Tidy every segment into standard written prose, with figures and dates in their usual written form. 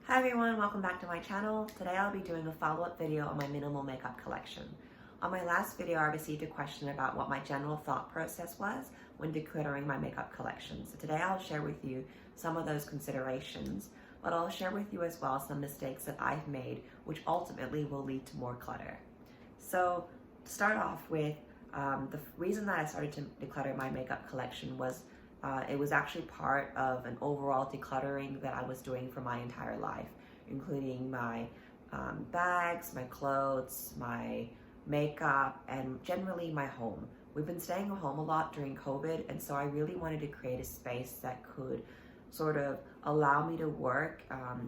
Hi everyone, welcome back to my channel. Today I'll be doing a follow-up video on my minimal makeup collection. On my last video I received a question about what my general thought process was when decluttering my makeup collection. So today I'll share with you some of those considerations, but I'll share with you as well some mistakes that I've made which ultimately will lead to more clutter. So to start off with, the reason that I started to declutter my makeup collection was it was actually part of an overall decluttering that I was doing for my entire life, including my bags, my clothes, my makeup, and generally my home. We've been staying home a lot during COVID, and so I really wanted to create a space that could sort of allow me to work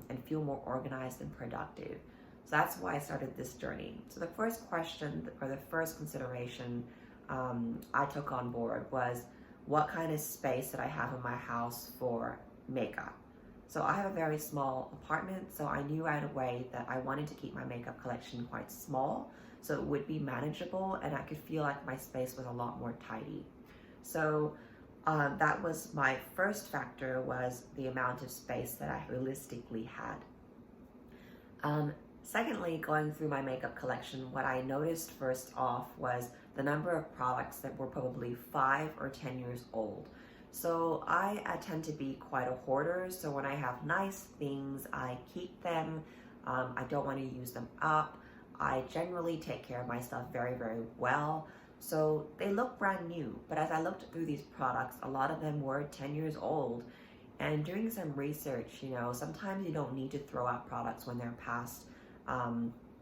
and feel more organized and productive. So that's why I started this journey. So the first question, or the first consideration I took on board was, what kind of space that I have in my house for makeup. So I have a very small apartment, so I knew right away that I wanted to keep my makeup collection quite small so it would be manageable and I could feel like my space was a lot more tidy. So that was my first factor, was the amount of space that I realistically had. Secondly, going through my makeup collection, what I noticed first off was the number of products that were probably 5 or 10 years old. So I tend to be quite a hoarder, so when I have nice things, I keep them. I don't want to use them up. I generally take care of my stuff very, very well. So they look brand new, but as I looked through these products, a lot of them were 10 years old. And doing some research, sometimes you don't need to throw out products when they're past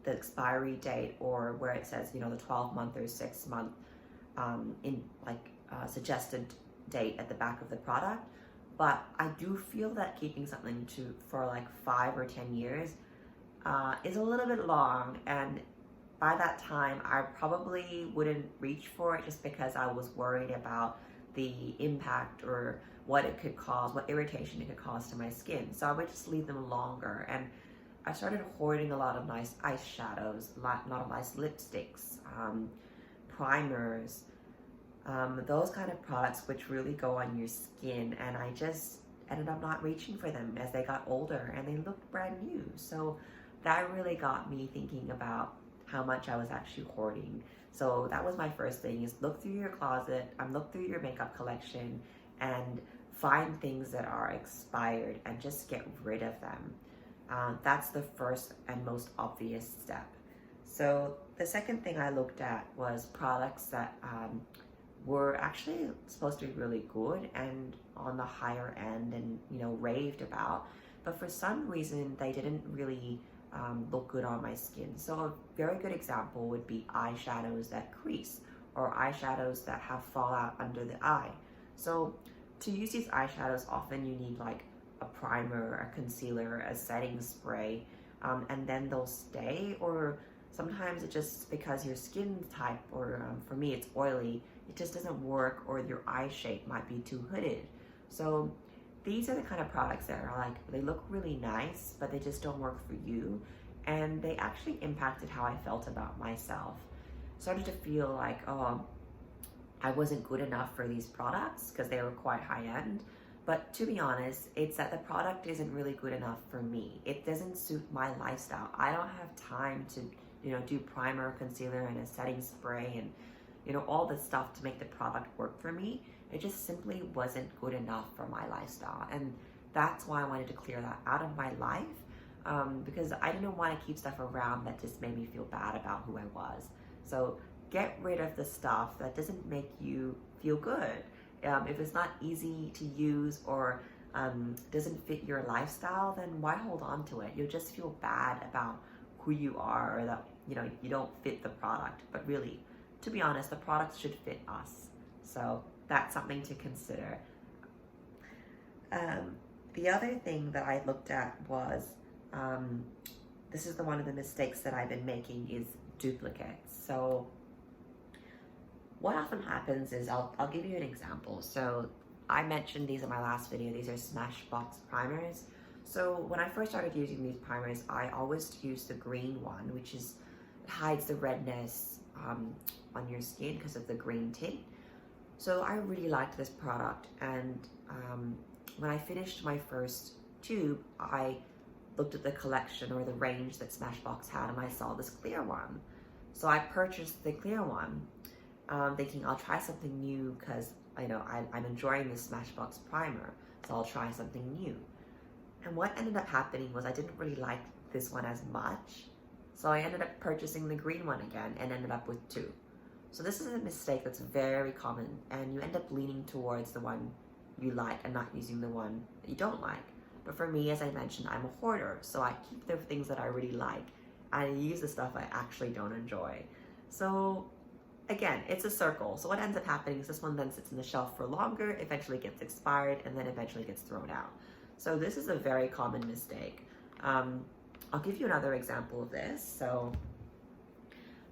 the expiry date, or where it says, the 12-month or 6-month suggested date at the back of the product. But I do feel that keeping something for like 5 or 10 years is a little bit long, and by that time I probably wouldn't reach for it just because I was worried about the impact or what it could cause, what irritation it could cause to my skin. So I would just leave them longer, and I started hoarding a lot of nice eyeshadows, a lot of nice lipsticks, primers, those kind of products which really go on your skin, and I just ended up not reaching for them as they got older and they looked brand new. So that really got me thinking about how much I was actually hoarding. So that was my first thing, is look through your closet, look through your makeup collection and find things that are expired and just get rid of them. That's the first and most obvious step. So the second thing I looked at was products that were actually supposed to be really good and on the higher end and raved about, but for some reason they didn't really look good on my skin. So a very good example would be eyeshadows that crease, or eyeshadows that have fallout under the eye. So to use these eyeshadows, often you need like a primer, a concealer, a setting spray, and then they'll stay. Or sometimes it just, because your skin type, or for me it's oily, it just doesn't work, or your eye shape might be too hooded. So these are the kind of products that are like, they look really nice, but they just don't work for you. And they actually impacted how I felt about myself. Started to feel like, oh, I wasn't good enough for these products because they were quite high end. But to be honest, it's that the product isn't really good enough for me. It doesn't suit my lifestyle. I don't have time to, do primer, concealer, and a setting spray, and, all this stuff to make the product work for me. It just simply wasn't good enough for my lifestyle. And that's why I wanted to clear that out of my life, because I didn't want to keep stuff around that just made me feel bad about who I was. So get rid of the stuff that doesn't make you feel good. If it's not easy to use, or doesn't fit your lifestyle, then why hold on to it? You'll just feel bad about who you are, or that you don't fit the product. But really, to be honest, the products should fit us. So that's something to consider. The other thing that I looked at was, this is one of the mistakes that I've been making, is duplicates. So what often happens is, I'll give you an example. So I mentioned these in my last video. These are Smashbox primers. So when I first started using these primers, I always used the green one, which hides the redness on your skin because of the green tint. So I really liked this product, and when I finished my first tube, looked at the collection or the range that Smashbox had, and I saw this clear one. So I purchased the clear one, thinking I'll try something new because I'm enjoying this Smashbox primer, so I'll try something new. And what ended up happening was I didn't really like this one as much, so I ended up purchasing the green one again and ended up with two. So this is a mistake that's very common, and you end up leaning towards the one you like and not using the one that you don't like. But for me, as I mentioned, I'm a hoarder, so I keep the things that I really like and I use the stuff I actually don't enjoy. So again, it's a circle. So what ends up happening is this one then sits on the shelf for longer, eventually gets expired, and then eventually gets thrown out. So this is a very common mistake. I'll give you another example of this. So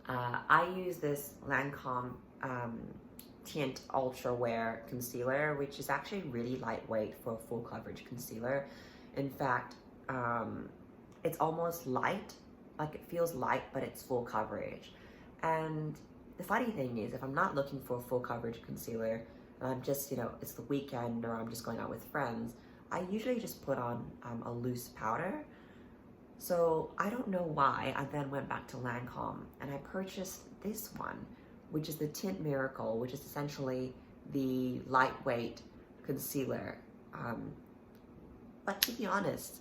I use this Lancome Tint Ultra Wear Concealer, which is actually really lightweight for a full coverage concealer. In fact, it's almost light, like it feels light, but it's full coverage. And the funny thing is, if I'm not looking for a full coverage concealer, and I'm just, it's the weekend or I'm just going out with friends, I usually just put on a loose powder. So I don't know why I then went back to Lancome and I purchased this one, which is the Tint Miracle, which is essentially the lightweight concealer. But to be honest,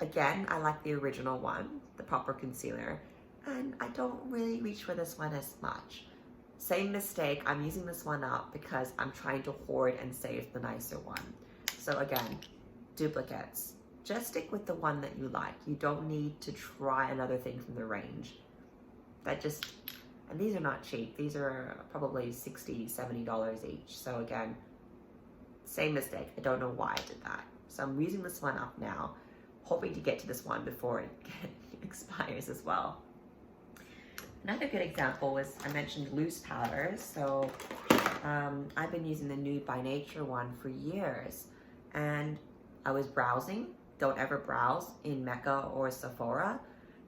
again, I like the original one, the proper concealer, and I don't really reach for this one as much. Same mistake, I'm using this one up because I'm trying to hoard and save the nicer one. So again, duplicates. Just stick with the one that you like. You don't need to try another thing from the range. And these are not cheap. These are probably $60, $70 each. So again, same mistake. I don't know why I did that. So I'm using this one up now, hoping to get to this one before it expires as well. Another good example was, I mentioned loose powders. So I've been using the Nude by Nature one for years. And I was browsing. Don't ever browse in Mecca or Sephora,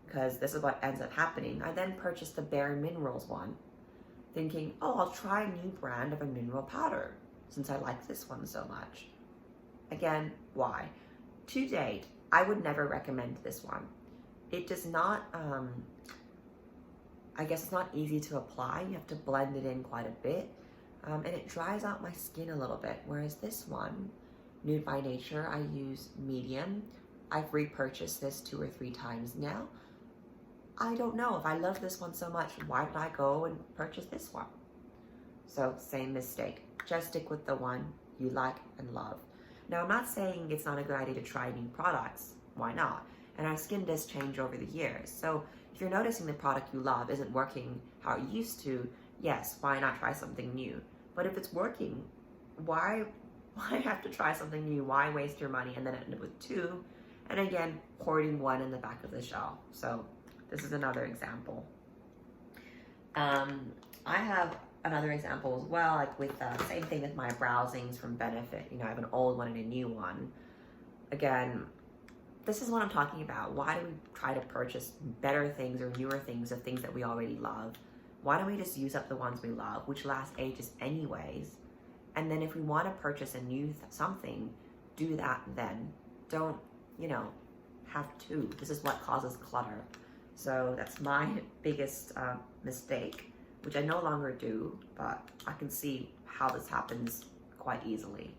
because this is what ends up happening. I then purchased the Bare Minerals one, thinking, oh, I'll try a new brand of a mineral powder since I like this one so much. Again, why? To date, I would never recommend this one. It does not, I guess it's not easy to apply. You have to blend it in quite a bit, and it dries out my skin a little bit, whereas this one, Nude by Nature, I use medium. I've repurchased this 2 or 3 times now. I don't know, if I love this one so much, why did I go and purchase this one? So same mistake. Just stick with the one you like and love. Now, I'm not saying it's not a good idea to try new products. Why not? And our skin does change over the years. So if you're noticing the product you love isn't working how it used to, yes, why not try something new? But if it's working, why have to try something new? Why waste your money and then end up with 2? And again, hoarding one in the back of the shelf. So this is another example. I have another example as well, like with same thing with my browsings from Benefit. I have an old one and a new one. Again, this is what I'm talking about. Why do we try to purchase better things or newer things of things that we already love? Why don't we just use up the ones we love, which last ages anyways? And then if we want to purchase a new something, do that then. Don't, have to. This is what causes clutter. So that's my biggest mistake, which I no longer do, but I can see how this happens quite easily.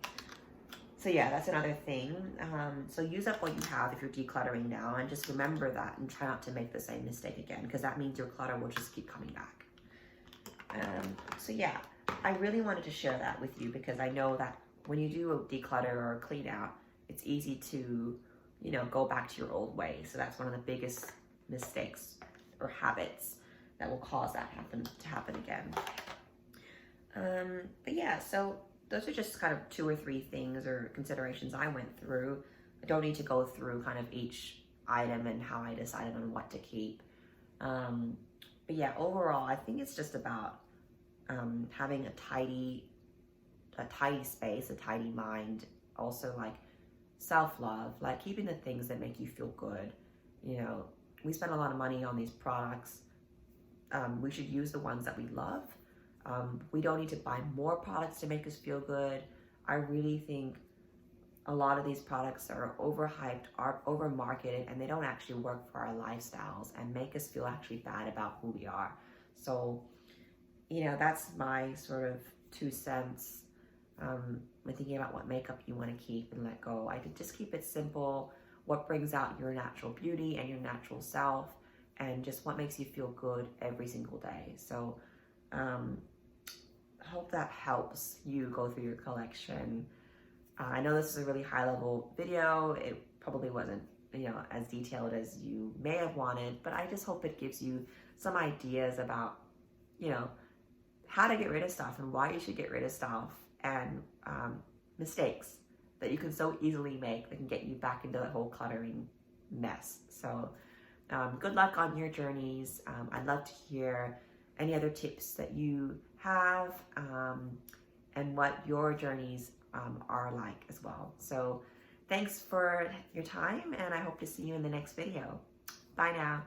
So yeah, that's another thing. So use up what you have if you're decluttering now, and just remember that and try not to make the same mistake again, because that means your clutter will just keep coming back. So yeah, I really wanted to share that with you because I know that when you do a declutter or a clean out, it's easy to, go back to your old ways. So that's one of the biggest mistakes or habits that will cause that to happen again. But yeah, so those are just kind of 2 or 3 things or considerations I went through. I don't need to go through kind of each item and how I decided on what to keep. But yeah, overall, I think it's just about having a tidy space, a tidy mind, also like self-love, like keeping the things that make you feel good. We spend a lot of money on these products. We should use the ones that we love. We don't need to buy more products to make us feel good. I really think a lot of these products are overhyped, are over marketed, and they don't actually work for our lifestyles and make us feel actually bad about who we are. So, that's my sort of 2 cents when thinking about what makeup you want to keep and let go. I could just keep it simple, what brings out your natural beauty and your natural self, and just what makes you feel good every single day. So I hope that helps you go through your collection. I know this is a really high level video. It probably wasn't, as detailed as you may have wanted, but I just hope it gives you some ideas about, how to get rid of stuff and why you should get rid of stuff, and mistakes that you can so easily make that can get you back into the whole cluttering mess. So good luck on your journeys. I'd love to hear any other tips that you have, and what your journeys are like as well. So thanks for your time, and I hope to see you in the next video. Bye now.